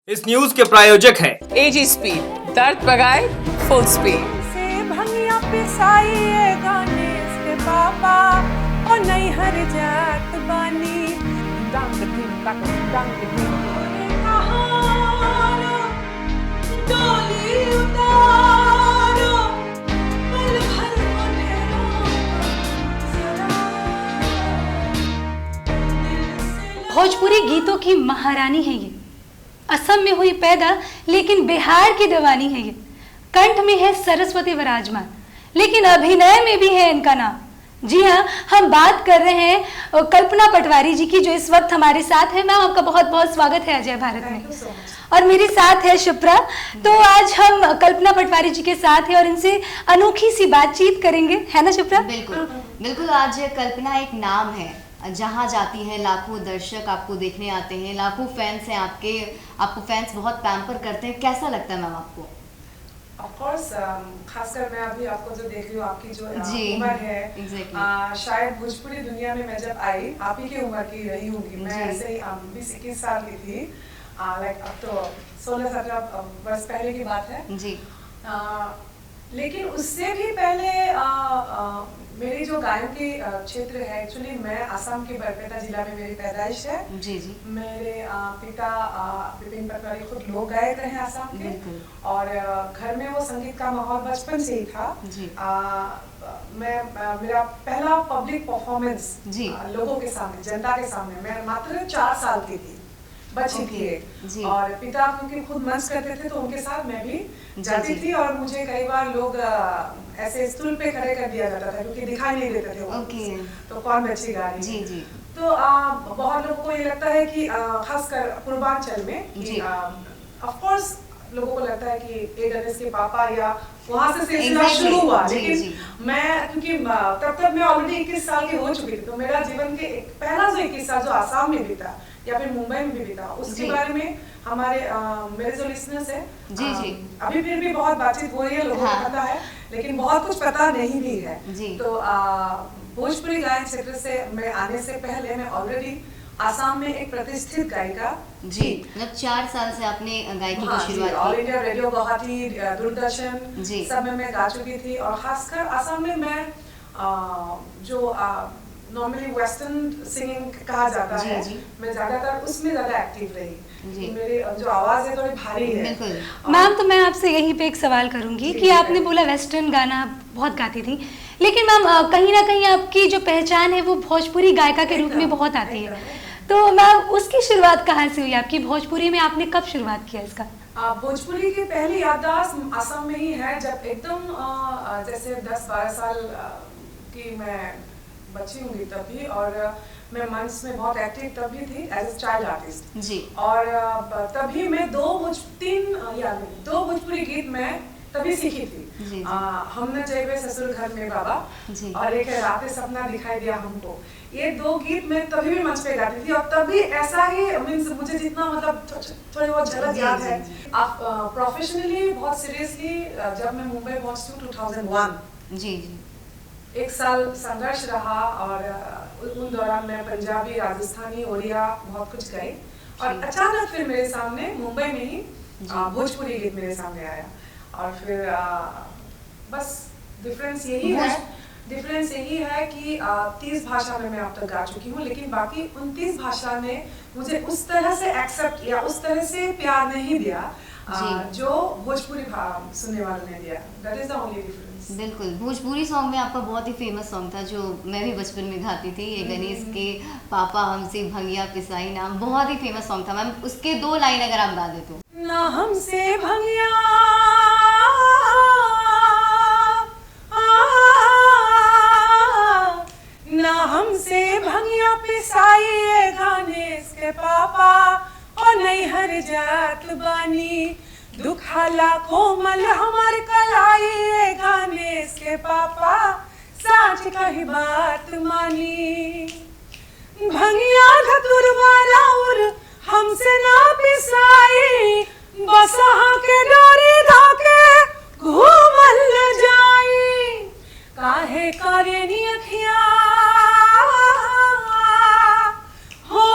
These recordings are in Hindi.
इस न्यूज के प्रायोजक हैं एजी स्पीड, दर्द भगाए फुल स्पीड। से भंगिया पिसाई ये गाने से पापा और नहीं हर जात बानी डांग ढीम तक डांग ढीम कहारो डोली उतारो पल भर अंधेरों भोजपुरी गीतों की महारानी है ये। असम में हुई पैदा लेकिन बिहार की दीवानी है ये। कंठ में है सरस्वती विराजमान लेकिन अभिनय में भी है इनका नाम। जी हाँ, हम बात कर रहे हैं कल्पना पटवारी जी की, जो इस वक्त हमारे साथ है। मैम, आपका बहुत बहुत स्वागत है अजय भारत में। और मेरे साथ है शिप्रा। तो आज हम कल्पना पटवारी जी के साथ हैं और इनसे अनोखी सी बातचीत करेंगे, है ना शिप्रा? बिल्कुल बिल्कुल। आज कल्पना एक नाम है, जहाँ जाती है लाखों दर्शक आपको देखने आते हैं, लाखों फैंस हैं आपको फैंस बहुत पैम्पर करते हैं। कैसा लगता है मैम आपको? ऑफ कोर्स, खासकर मैं अभी आपको जो देख रही हूँ, आपकी जो उम्र है, exactly. शायद भोजपुरी दुनिया में मैं जब आई आप ही की उम्र की रही होंगी। मैं ऐसे ही 20-21 साल की थी, लाइक अब तो 16-17 वर्ष पहले की बात है जी। लेकिन उससे भी पहले मेरी जो गायन की क्षेत्र है, एक्चुअली मैं असम के बरपेटा जिला में मेरी पैदाइश है। जी जी। मेरे पिता विपिन पटवारी खुद लोक गायक रहे असम के, और घर में वो संगीत का माहौल बचपन से ही था। जी। मेरा पहला पब्लिक परफॉर्मेंस लोगों के सामने, जनता के सामने, मैं मात्र 4 साल की थी, बच्ची थी। और पिता क्योंकि खुद मंच करते थे तो उनके साथ मैं भी जाती थी, और मुझे कई बार लोग ऐसे स्टूल पे खड़े कर दिया जाता था क्योंकि दिखाई नहीं देते थे तो कौन बच्ची गा रही है। जी जी। तो बहुत लोगों को ये लगता है कि खासकर पूर्वांचल में कि ऑफ कोर्स लोगों को लगता है कि ए गणेश के पापा या वहां से सिलसिला शुरू हुआ। लेकिन मैं क्योंकि तब तक मैं ऑलरेडी 21 साल की हो चुकी थी, तो मेरा जीवन के पहला जो 21 साल जो आसाम में बीता या फिर मुंबई में भी बीता, उसके बारे में हमारे मेरे जो लिसनर्स है जी जी अभी फिर भी बहुत बातचीत हो रही है, लोगों को पता है लेकिन बहुत कुछ पता नहीं भी है। तो भोजपुरी गायन क्षेत्र से मैं आने से पहले मैं ऑलरेडी आसाम में एक प्रतिष्ठित गायिका जी। मतलब 4 साल से आपने गायकी की शुरुआत की। All India radio Guwahati, Doordarshan सब में मैं गा चुकी थी, और खासकर आसाम में मैं जो नॉर्मली वेस्टर्न सिंगिंग कहा जाता है, मैं ज्यादातर उसमें ज्यादा एक्टिव रही। मेरी जो आवाज है थोड़ी भारी है। मैम, तो मैं आपसे यहीं पे एक सवाल करूंगी कि आपने बोला वेस्टर्न गाना बहुत गाती थी, लेकिन मैम कहीं ना कहीं आपकी जो पहचान है वो भोजपुरी गायिका के रूप में बहुत आती है। तो मैम, उसकी शुरुआत कहाँ से हुई आपकी? भोजपुरी में आपने कब शुरुआत किया इसका? भोजपुरी की पहली याददाश्त असम में ही है, जब एकदम जैसे 10-12 साल की मैं बच्ची होंगी तभी, और मैं मंच में बहुत एक्टिव तभी थी एज ए चाइल्ड आर्टिस्ट जी। और तभी मैं 2 भोजपुरी गीत मैं तभी सीखी थी। हमने जेबे ससुर घर में बाबा और एक राते सपना दिखाई दिया हमको, ये 2 गीत मैं तभी भी मंच पे गाती थी। और तभी ऐसा ही मीन्स मुझे जितना मतलब थोड़ी बहुत झलक याद है। आप प्रोफेशनली बहुत सीरियसली जब मैं मुंबई पहुंची 2001 जी जी, 1 साल संघर्ष रहा, और उन दौरान मैं पंजाबी, राजस्थानी, ओडिया बहुत कुछ गाई, और अचानक फिर मेरे सामने मुंबई में ही भोजपुरी गीत मेरे सामने आया। और फिर बस डिफरेंस यही है कि 30 भाषा में मैं अब तक गा चुकी हूँ, लेकिन बाकी 29 भाषा ने मुझे उस तरह से एक्सेप्ट किया, उस तरह से प्यार नहीं दिया जो भोजपुरी सुनने वालों ने दिया। That is the only difference. बिल्कुल। भोजपुरी सॉन्ग में आपका बहुत ही फेमस सॉन्ग था जो मैं भी बचपन में गाती थी, ये गणेश के पापा हमसे भंगिया पिसाई नाम, बहुत ही फेमस सॉन्ग था। मैम, उसके 2 लाइन अगर आप गा दे तो। ना हमसे भंगिया ना हमसे भंगिया पिसाई ये गणेश के पापा, और नहीं हर जात बानी, दुखाला कोमल हमार कलाई ये गणेश के पापा, साच कही बात मानी। भंगिया धतुरवा राउर हमसे ना पिसाई, बसहा के डोरी धाके घूमल न जाई, काहे करे नी अखिया हो,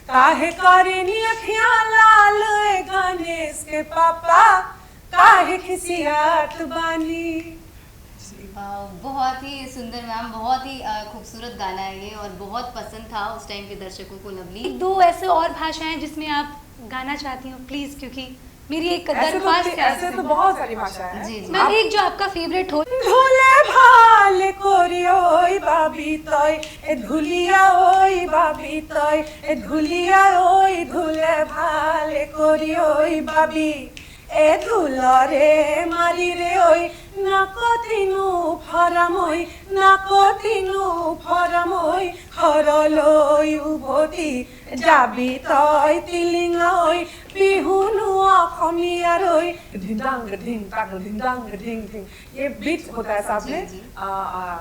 काहे करे नैनी अखियां लाल ए गणेश के पापा काहे खिसियात बानी। बहुत ही सुंदर मैम, बहुत ही खूबसूरत गाना है ये और बहुत पसंद था उस टाइम के दर्शकों को। लवली, दो ऐसे और भाषाएं जिसमें आप गाना चाहती हो प्लीज, क्योंकि मेरी एक दरख्वास्त है ऐसे तो बहुत सारी भाषाएं हैं। जी जी। मैम एक जो आपका फेवरेट हो। धुले भाले कोरी ओई बाबी तोय ए धुलिया ओई बाबी तोय ए धुलिया ओई धुले भाले कोरी ओई बाबी ए धुलरे मारी रे ओई नाको तिनु फरमोई नाको तिनु फरमोई हरलोई उभोती जाबी तोय तिलिंगोई बिहुनु अखमियारोई धिंडांग धिंग तांग धिंडांग धिंग धिंग। ये बीट होता है साथ में,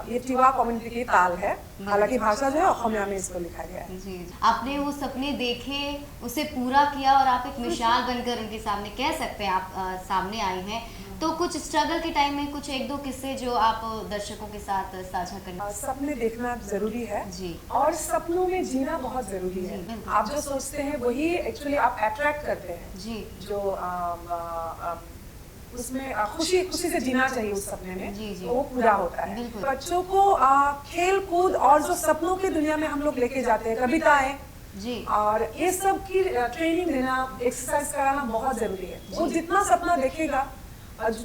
ये टिवा कम्युनिटी की ताल है, हालांकि भाषा जो है अखमिया में इसको लिखा गया है। जी, आपने वो सपने देखे, उसे पूरा किया और आप एक मिसाल बनकर उनके सामने कह सकते हैं आप सामने आई हैं। तो कुछ स्ट्रगल के टाइम में कुछ एक दो किस्से जो आप दर्शकों के साथ साझा करना। सपने देखना जरूरी है जी, और सपनों में जीना बहुत जरूरी है। जी, आप जो सोचते हैं वही एक्चुअली आप अट्रैक्ट करते हैं। जी, जो उसमें खुशी खुशी से जीना चाहिए उस सपने में। जी, जी, तो वो पूरा होता है। बिल्कुल। बच्चों को खेल कूद और जो सपनों की दुनिया में हम लोग लेके जाते हैं, कविताएं जी, और ये सब की ट्रेनिंग देना, एक्सरसाइज कराना बहुत जरूरी है। वो जितना सपना देखेगा,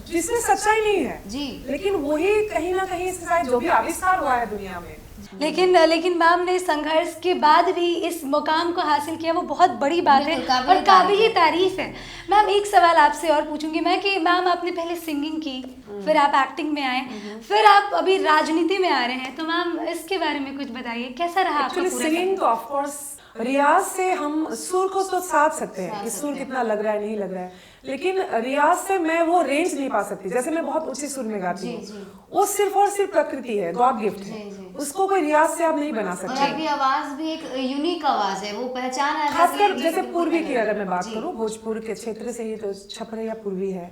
जिसमें सच्चाई नहीं है जी, लेकिन वही कहीं ना कहीं इसका जो भी आविष्कार हुआ है दुनिया में। लेकिन मैम ने संघर्ष के बाद भी इस मुकाम को हासिल किया, वो बहुत बड़ी बात है बिल्कुल, और काबिल तारीफ है। मैम एक सवाल आपसे और पूछूंगी मैं कि मैम आपने पहले सिंगिंग की, फिर आप एक्टिंग में आए, फिर आप अभी राजनीति में आ रहे हैं, तो मैम इसके बारे में कुछ बताइए, कैसा रहा आपका पूरा सिंगिंग? तो ऑफ कोर्स रियाज से हम सुर को तो साध सकते हैं कि सुर कितना लग रहा है नहीं लग रहा है, लेकिन रियाज से मैं वो रेंज नहीं पा सकती। जैसे मैं बहुत ऊंचे सुर में गाती हूँ, वो सिर्फ और सिर्फ प्रकृति है, गॉड गिफ्ट है, उसको कोई रियाज से आप नहीं बना और सकते। आपकी आवाज भी एक यूनिक आवाज है, वो पहचान है। खासकर जैसे पूर्वी की अगर मैं बात करूँ, भोजपुर के क्षेत्र से ही तो छपरैया पूर्वी है।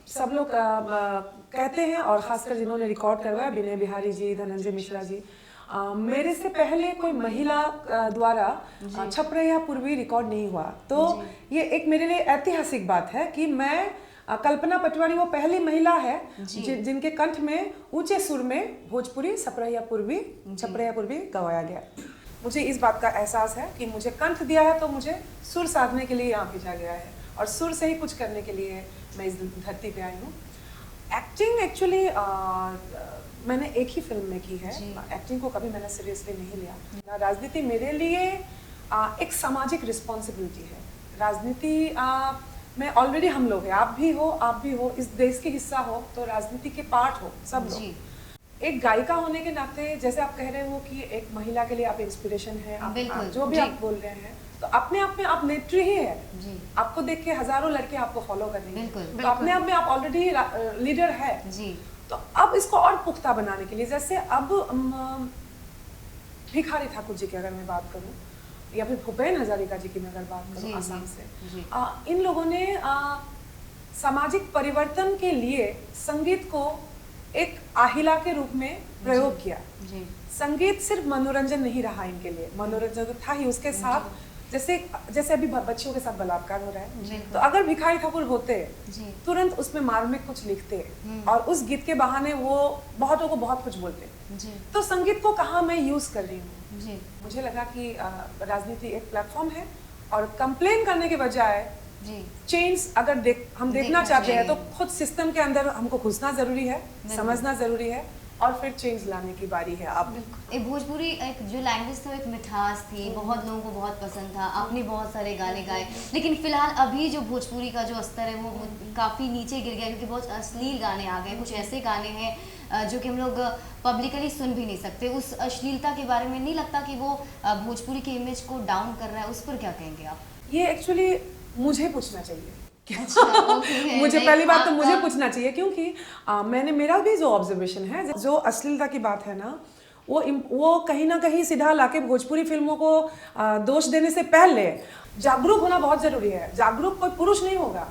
सब लोग कहते हैं, और खासकर जिन्होंने रिकॉर्ड करवाया, विनय बिहारी जी, धनंजय मिश्रा जी, मेरे से पहले कोई महिला द्वारा छपरैया पूर्वी रिकॉर्ड नहीं हुआ। तो ये एक मेरे लिए ऐतिहासिक बात है कि मैं कल्पना पटवारी वो पहली महिला है जिनके कंठ में ऊंचे सुर में भोजपुरी छपरैया पूर्वी गवाया गया। मुझे इस बात का एहसास है कि मुझे कंठ दिया है तो मुझे सुर साधने के लिए यहाँ भेजा गया है, और सुर से ही कुछ करने के लिए मैं इस धरती पे आई हूँ। एक्टिंग एक्चुअली मैंने एक ही फिल्म में की है, एक्टिंग को कभी मैंने सीरियसली नहीं लिया। राजनीति मेरे लिए एक सामाजिक रिस्पॉन्सिबिलिटी है। राजनीति में ऑलरेडी हम लोग हैं, आप भी हो, इस देश के हिस्सा हो, तो राजनीति के पार्ट हो सब लोग। एक गायिका होने के नाते, जैसे आप कह रहे हो कि एक महिला के लिए आप इंस्पिरेशन है, जो भी आप बोल रहे हैं, तो अपने आप में आप नेत्री ही है। आपको देख के हजारों लड़के आपको फॉलो करेंगे, तो अपने आप में आप ऑलरेडी लीडर है। तो अब इसको और पुख्ता बनाने के लिए, जैसे अब भिखारी ठाकुर जी की अगर मैं बात करूं, या फिर भूपेन हजारिका जी की मैं अगर बात करूं आसाम से, इन लोगों ने सामाजिक परिवर्तन के लिए संगीत को एक आहिला के रूप में प्रयोग किया। संगीत सिर्फ मनोरंजन नहीं रहा इनके लिए, मनोरंजन तो था ही, उसके साथ जैसे अभी बच्चों के साथ बलात्कार हो रहा है, तो अगर भिखारी ठाकुर होते तुरंत उसमें मार्मिक कुछ लिखते और उस गीत के बहाने वो बहुतों को बहुत कुछ बोलते। तो संगीत को कहाँ मैं यूज कर रही हूँ, मुझे लगा कि राजनीति एक प्लेटफॉर्म है, और कंप्लेन करने के बजाय चेंज अगर हम देखना चाहते हैं तो खुद सिस्टम के अंदर हमको घुसना जरूरी है, समझना जरूरी है, और फिर चेंज लाने की बारी है। अब एक भोजपुरी एक जो लैंग्वेज थी, एक मिठास थी, बहुत लोगों को बहुत पसंद था, आपने बहुत सारे गाने गाए, लेकिन फिलहाल अभी जो भोजपुरी का जो स्तर है वो काफ़ी नीचे गिर गया, क्योंकि बहुत अश्लील गाने आ गए। कुछ ऐसे गाने हैं जो कि हम लोग पब्लिकली सुन भी नहीं सकते। उस अश्लीलता के बारे में नहीं लगता कि वो भोजपुरी की इमेज को डाउन कर रहा है? उस पर क्या कहेंगे आप? ये एक्चुअली मुझे पूछना चाहिए। अच्छा, मुझे पहली बात तो मुझे पूछना चाहिए, क्योंकि मेरा भी जो ऑब्जर्वेशन है, जो अश्लीलता की बात है ना, वो कहीं ना कहीं सीधा लाके भोजपुरी फिल्मों को दोष देने से पहले जागरूक होना बहुत जरूरी है। जागरूक कोई पुरुष नहीं होगा,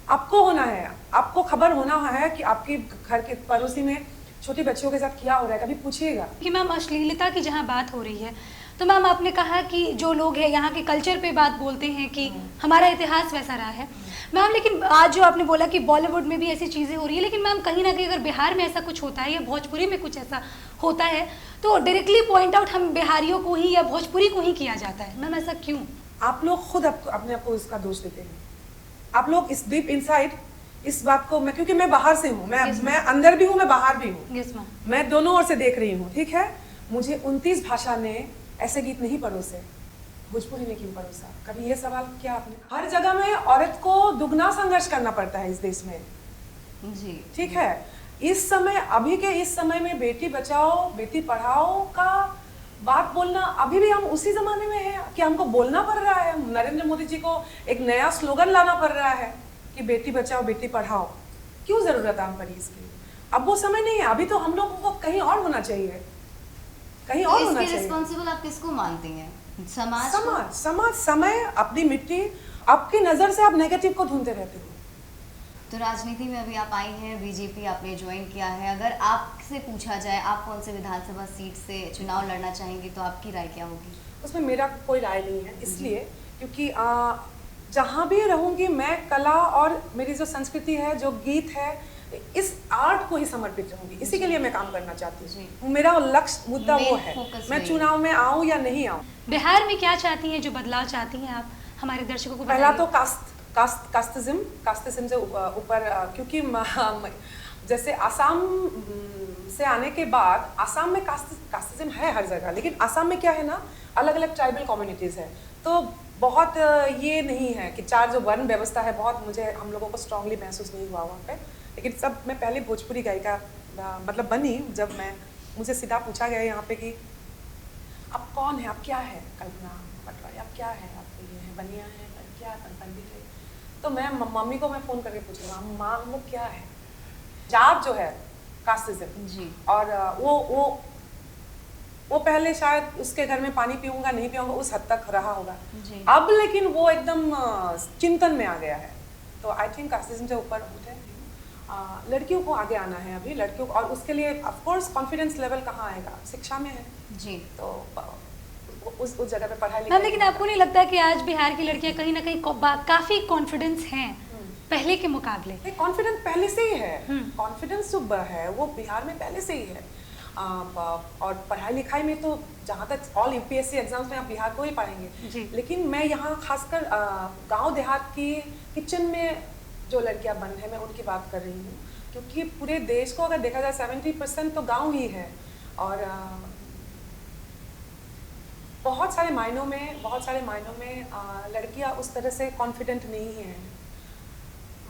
आपको होना है। आपको खबर होना है कि आपके घर के पड़ोसी में छोटी बच्चियों के साथ क्या हो रहा है, कभी पूछिएगा। कि मैम अश्लीलता की जहाँ बात हो रही है, तो मैम आपने कहा कि जो लोग हैं यहाँ के कल्चर पे बात बोलते हैं कि हमारा इतिहास वैसा रहा है मैम, लेकिन आज जो आपने बोला कि बॉलीवुड में भी ऐसी चीज़ें हो रही है, लेकिन मैम कहीं ना कहीं अगर बिहार में ऐसा कुछ होता है या भोजपुरी में कुछ ऐसा होता है तो डायरेक्टली पॉइंट आउट हम बिहारियों को ही या भोजपुरी को ही किया जाता है। मैम ऐसा क्यों? आप लोग खुद अपने आप को इसका दोष देते हैं। आप लोग इस डीप इनसाइड इस बात को, मैं क्योंकि मैं बाहर से हूँ, मैं अंदर भी हूँ, मैं बाहर भी हूँ। Yes ma'am. मैं दोनों ओर से देख रही हूँ, ठीक है। मुझे 29 भाषा ने ऐसे गीत नहीं परोसे, भोजपुरी ने क्यों परोसा? कभी ये सवाल किया आपने? हर जगह में औरत को दुगना संघर्ष करना पड़ता है इस देश में जी, ठीक है। इस समय, अभी के इस समय में बेटी बचाओ बेटी पढ़ाओ का बात बोलना, अभी भी हम उसी जमाने में हैं कि हमको बोलना पड़ रहा है। नरेंद्र मोदी जी को एक नया स्लोगन लाना पड़ रहा है कि बेटी बचाओ बेटी पढ़ाओ। क्यों जरूरत है हम पर इसकी? अब वो समय नहीं है, अभी तो हम लोगों को कहीं और होना चाहिए, कहीं और होना चाहिए। रिस्पॉन्सिबल आप किसको मानती हैं? समाज समय, अपनी मिट्टी। आपकी नजर से आप नेगेटिव को ढूंढते रहते हो। तो राजनीति में अभी आप आई हैं, बीजेपी आपने ज्वाइन किया है, अगर आपसे पूछा जाए आप कौन से विधानसभा सीट से चुनाव लड़ना चाहेंगे तो आपकी राय क्या होगी? उसमें मेरा कोई राय नहीं है, इसलिए क्योंकि जहाँ भी रहूँगी मैं कला और मेरी जो संस्कृति है, जो गीत है, इस आर्ट को ही समर्पित रहूँगी। इसी के लिए मैं काम करना चाहती हूँ। मेरा लक्ष्य मुद्दा वो है, मैं चुनाव में आऊँ या नहीं आऊँ। बिहार में क्या चाहती हैं, जो बदलाव चाहती हैं आप हमारे दर्शकों को? पहला तो कास्टिज्म से ऊपर, क्योंकि जैसे आसाम से आने के बाद, आसाम में कास्टिज्म है हर जगह, लेकिन आसाम में क्या है ना, अलग अलग ट्राइबल कम्युनिटीज़ है, तो बहुत ये नहीं है कि चार जो वर्ण व्यवस्था है, बहुत मुझे हम लोगों को स्ट्रांगली महसूस नहीं हुआ वहाँ पे। लेकिन सब, मैं पहले भोजपुरी गायिका मतलब बनी जब मुझे सीधा पूछा गया यहाँ पे कि आप कौन है, आप क्या है, कल्पना पटवारी, आप क्या है, आप ये है, बनिया है, क्या पंडित है। तो मैं मम्मी को मैं फ़ोन करके पूछ रहा हूँ, माँ हम लोग क्या है, जात जो है कास्टिज्म जी। और वो पहले शायद उसके घर में पानी पीऊंगा नहीं पीऊंगा उस हद तक रहा होगा जी। अब लेकिन वो एकदम चिंतन में आ गया है। तो आई थिंक कास्टिज्म से ऊपर उठे, लड़कियों को आगे आना है अभी, लड़कियों को, और उसके लिए ऑफ कोर्स कॉन्फिडेंस लेवल कहाँ आएगा, शिक्षा में है जी। तो उस जगह पे पढ़ाई लिखाई। लेकिन आपको नहीं लगता कि आज बिहार की लड़कियां कहीं ना कहीं काफी कॉन्फिडेंस हैं पहले के मुकाबले? कॉन्फिडेंस पहले से ही है, कॉन्फिडेंस जो है वो बिहार में पहले से ही है। और पढ़ाई लिखाई में तो जहाँ तक ऑल यूपीएससी एग्जाम्स में आप बिहार को ही पढ़ेंगे, लेकिन मैं यहाँ खासकर गांव देहात की किचन में जो लड़कियां बंद है, मैं उनकी बात कर रही हूँ, क्योंकि पूरे देश को अगर देखा जाए 70% तो गांव ही है। और बहुत सारे मायनों में लड़कियां उस तरह से कॉन्फिडेंट नहीं है।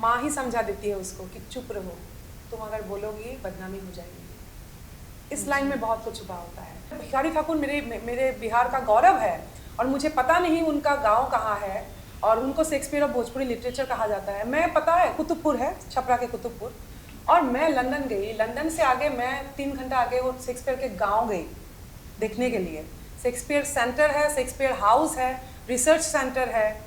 माँ ही समझा देती है उसको कि चुप रहो, तुम अगर बोलोगी बदनामी हो जाएगी। इस लाइन में बहुत कुछ छुपा होता है। भिखारी ठाकुर मेरे बिहार का गौरव है, और मुझे पता नहीं उनका गांव कहाँ है, और उनको शेक्सपियर ऑफ भोजपुरी लिटरेचर कहा जाता है। मैं, पता है, कुतुबपुर है, छपरा के कुतुबपुर, और मैं लंदन गई। लंदन से आगे मैं 3 घंटा आगे वो शेक्सपियर के गांव गई देखने के लिए। शेक्सपियर सेंटर है, शेक्सपियर हाउस है, रिसर्च सेंटर है,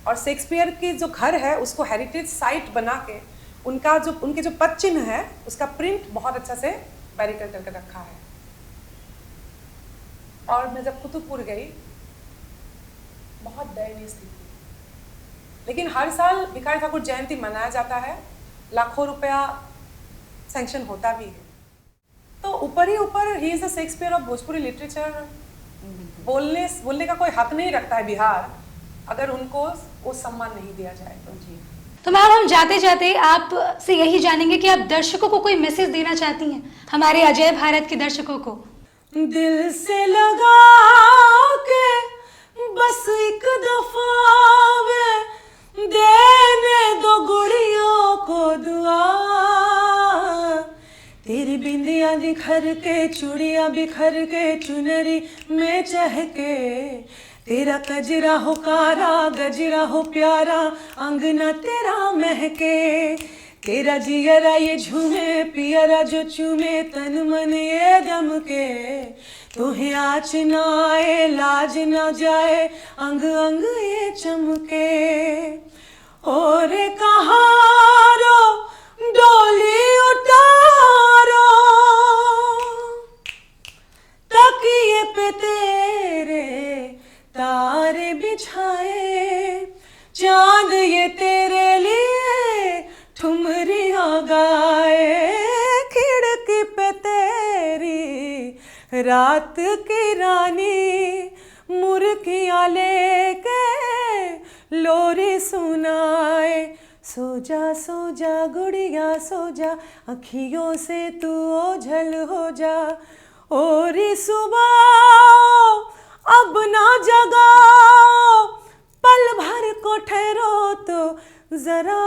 और शेक्सपियर की जो घर है उसको हेरिटेज साइट बना के उनके जो पद चिन्ह है उसका प्रिंट बहुत अच्छा से बैरिकेड करके रखा है। और मैं जब कुतुबपुर गई, बहुत दयनीय स्थिति, लेकिन हर साल भिखारी ठाकुर जयंती मनाया जाता है, लाखों रुपया सैंक्शन होता भी है। तो ऊपर ही ऊपर he is the Shakespeare of Bhojpuri literature बोलने का कोई हक नहीं रखता है बिहार, अगर उनको वो सम्मान नहीं दिया जाए तो जी। तो मैम, हम जाते जाते आप से यही जानेंगे कि आप दर्शकों को कोई मैसेज देना चाहती हैं, हमारे अजय भारत के दर्शकों को? दिल से लगा के बस एक दफा वे देने दो गुड़ियों को दुआ, तेरी बिंदिया बिखर के, चूड़िया बिखर के, चुनरी में चहके, तेरा कजरा हो कारा, गजरा हो प्यारा, अंगना तेरा महके, तेरा जियरा ये झूमे, पियरा जो चूमे, तन मन ये दम के, तुम्हें आँच ना आए, लाज ना जाए, अंग अंग ये चमके। और कहारो डोली उतारो, तकिए पे तेरे बिछाए, चांद ये तेरे लिए ठुमरियां गाए, खिड़की पे तेरी रात की रानी मुर्गियां लेके लोरी सुनाए। सो जा गुड़िया सो जा, अखियों से तू ओझल हो जा, और सुबह अब ना जगाओ, पल भर को ठहरो तो जरा।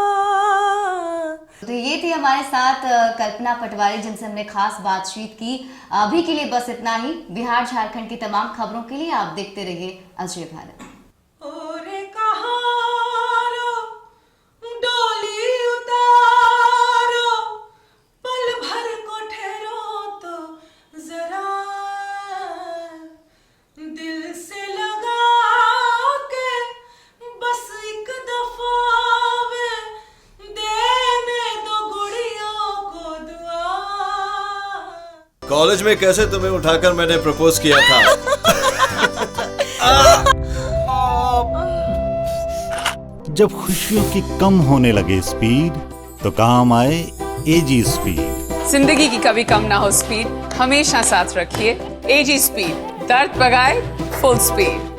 तो ये थी हमारे साथ कल्पना पटवारी, जिनसे हमने खास बातचीत की। अभी के लिए बस इतना ही। बिहार झारखंड की तमाम खबरों के लिए आप देखते रहिए अजय भारत। डोली उतारो, पल भर को ठहरो तो जरा, दिल से लगा के बस एक दफा में देने दो गुड़ियों को दुआ। कॉलेज में कैसे तुम्हें उठाकर मैंने प्रपोज किया था। जब खुशियों की कम होने लगे स्पीड, तो काम आए एजी स्पीड। जिंदगी की कभी कम ना हो स्पीड, हमेशा साथ रखिए एजी स्पीड। दर्द भगाए फुल स्पीड।